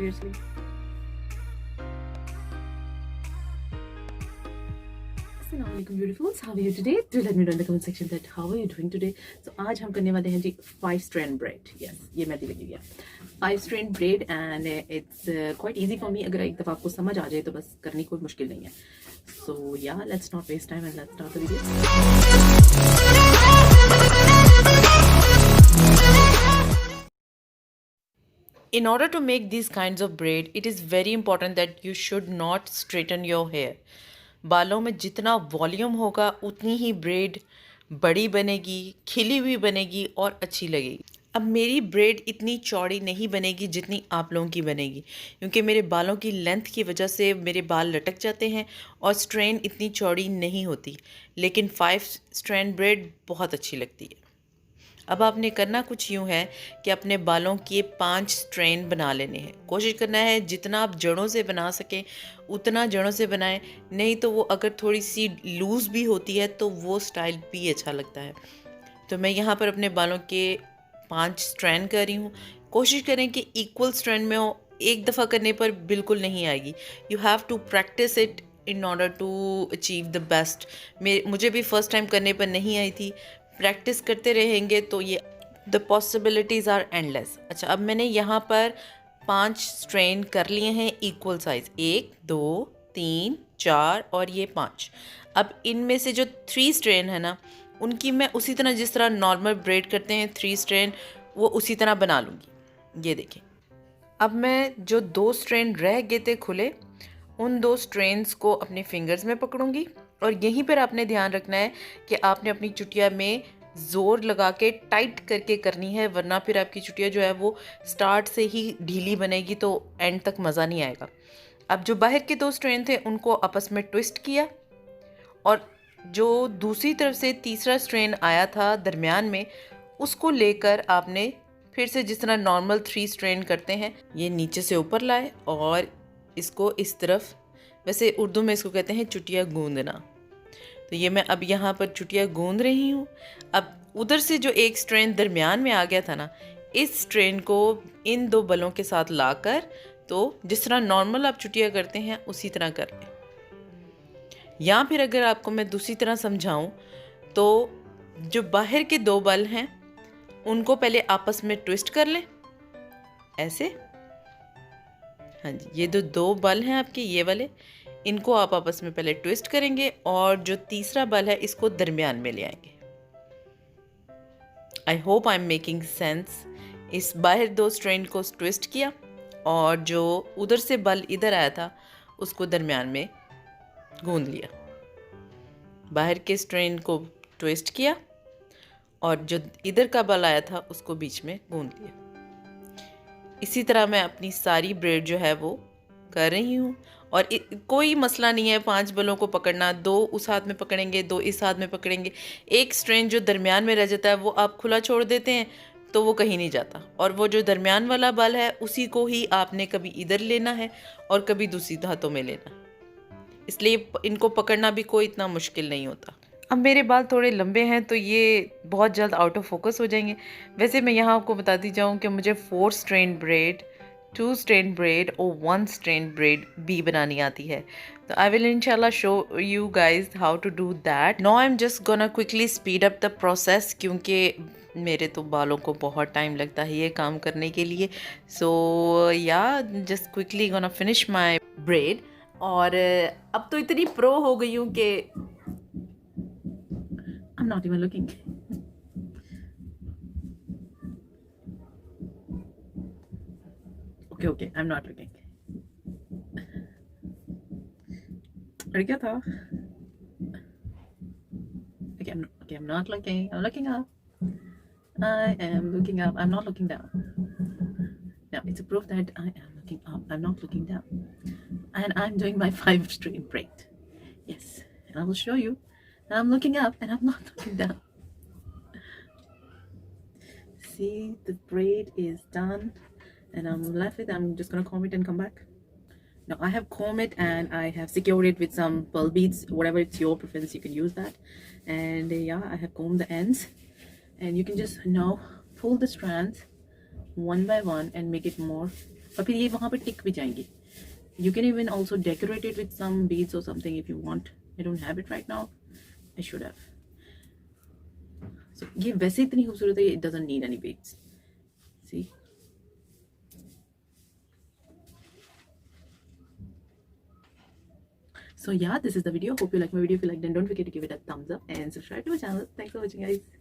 seriously. Assalamu alaikum beautifuls, how are you today? Do let me know in the comment section that how are you doing today. So आज हम करने वाले हैं जी 5 strand braid. Yes, ये मैं लगी हुई है 5 strand braid and it's quite easy for me. अगर एक दफ़ा आपको समझ आ जाए तो बस करने कोई मुश्किल नहीं है. So yeah, let's not waste time and let's start the video. In order to make these kinds of braid, it is very important that you should not straighten your hair. बालों में जितना वॉल्यूम होगा उतनी ही bread बड़ी बनेगी, खिली हुई बनेगी और अच्छी लगेगी. अब मेरी ब्रेड इतनी चौड़ी नहीं बनेगी जितनी आप लोगों की बनेगी, क्योंकि मेरे बालों की लेंथ की वजह से मेरे बाल लटक जाते हैं और स्ट्रैंड इतनी चौड़ी नहीं होती. लेकिन 5 स्ट्रैंड ब्रेड बहुत अच्छी लगती है. अब आपने करना कुछ यूँ है कि अपने बालों के 5 स्ट्रैंड बना लेने हैं. कोशिश करना है जितना आप जड़ों से बना सकें उतना जड़ों से बनाएं, नहीं तो वो अगर थोड़ी सी लूज़ भी होती है तो वो स्टाइल भी अच्छा लगता है. तो मैं यहाँ पर अपने बालों के 5 स्ट्रैंड कर रही हूँ. कोशिश करें कि इक्वल स्ट्रैंड में हो, एक दफ़ा करने पर बिल्कुल नहीं आएगी. You have to practice it in order to achieve the best. मुझे भी फ़र्स्ट टाइम करने पर नहीं आई थी. प्रैक्टिस करते रहेंगे तो ये द पॉसिबिलिटीज़ आर एंडलेस. अच्छा, अब मैंने यहाँ पर 5 स्ट्रैंड कर लिए हैं इक्वल साइज़, 1 2 3 4 और ये 5. अब इनमें से जो 3 स्ट्रैंड है ना, उनकी मैं उसी तरह जिस तरह नॉर्मल ब्रेड करते हैं 3 स्ट्रैंड, वो उसी तरह बना लूँगी. ये देखें. अब मैं जो 2 स्ट्रैंड रह गए थे खुले, उन 2 स्ट्रैंड्स को अपने फिंगर्स में पकड़ूंगी और यहीं पर आपने ध्यान रखना है कि आपने अपनी चुटिया में ज़ोर लगा के टाइट करके करनी है, वरना फिर आपकी चुटिया जो है वो स्टार्ट से ही ढीली बनेगी तो एंड तक मज़ा नहीं आएगा. अब जो बाहर के 2 स्ट्रैंड थे उनको आपस में ट्विस्ट किया और जो दूसरी तरफ से तीसरा स्ट्रैंड आया था दरमियान में, उसको लेकर आपने फिर से जिस तरह नॉर्मल 3 स्ट्रैंड करते हैं, ये नीचे से ऊपर लाए और इसको इस तरफ, वैसे उर्दू में इसको कहते हैं चुटिया गूंदना. तो ये मैं अब यहाँ पर चुटिया गूंद रही हूँ. अब उधर से जो एक स्ट्रैंड दरमियान में आ गया था ना, इस स्ट्रैंड को इन 2 बलों के साथ लाकर, तो जिस तरह नॉर्मल आप चुटिया करते हैं उसी तरह कर लें. या फिर अगर आपको मैं दूसरी तरह समझाऊं तो जो बाहर के 2 बल हैं उनको पहले आपस में ट्विस्ट कर लें ऐसे. हाँ जी, ये जो 2 बल हैं आपके ये वाले, इनको आप आपस में पहले ट्विस्ट करेंगे और जो तीसरा बल है इसको दरमियान में ले आएंगे. I hope I am making sense. इस बाहर 2 स्ट्रैंड को ट्विस्ट किया और जो उधर से बल इधर आया था उसको दरमियान में गूंद लिया. बाहर के स्ट्रैंड को ट्विस्ट किया और जो इधर का बल आया था उसको बीच में गूंद लिया. इसी तरह मैं अपनी सारी ब्रेड जो है वो कर रही हूँ और कोई मसला नहीं है 5 बलों को पकड़ना. 2 उस हाथ में पकड़ेंगे, 2 इस हाथ में पकड़ेंगे. एक स्ट्रैंड जो दरमियान में रह जाता है वो आप खुला छोड़ देते हैं तो वो कहीं नहीं जाता, और वो जो दरमियान वाला बल है उसी को ही आपने कभी इधर लेना है और कभी दूसरी हाथों में लेना है. इसलिए इनको पकड़ना भी कोई इतना मुश्किल नहीं होता. अब मेरे बाल थोड़े लंबे हैं तो ये बहुत जल्द आउट ऑफ फोकस हो जाएंगे. वैसे मैं यहाँ आपको बताती जाऊँ कि मुझे 4 स्ट्रैंड ब्रेड, 2 स्ट्रैंड ब्रेड और 1 स्ट्रैंड ब्रेड भी बनानी आती है. तो आई विल इंशाल्लाह show you guys how to do that. Now I am just gonna quickly speed up the process, क्योंकि मेरे तो बालों को बहुत टाइम लगता है ये काम करने के लिए. सो या just quickly gonna finish my bread. और अब तो इतनी प्रो हो गई हूँ कि I'm not even looking. Okay, I'm not looking. अरे क्या था? I'm not looking. I'm looking up. I am looking up. I'm not looking down. Now it's a proof that I am looking up. I'm not looking down. And I'm doing my 5 straight braid. Yes, and I will show you. And I'm looking up and I'm not looking down. See, the braid is done and I'm left with, I'm just gonna comb it and come back. Now I have combed it and I have secured it with some pearl beads, whatever it's your preference, you can use that. And yeah, I have combed the ends, and you can just now pull the strands one by one and make it more और फिर ये वहाँ पे टिक भी जाएंगी. You can even also decorate it with some beads or something if you want. I don't have it right now. I should have. So ये वैसे इतनी खूबसूरत है, it doesn't need any beads. See? So yeah, this is the video. Hope you like my video. If you liked, then don't forget to give it a thumbs up and subscribe to my channel. Thanks for watching, guys.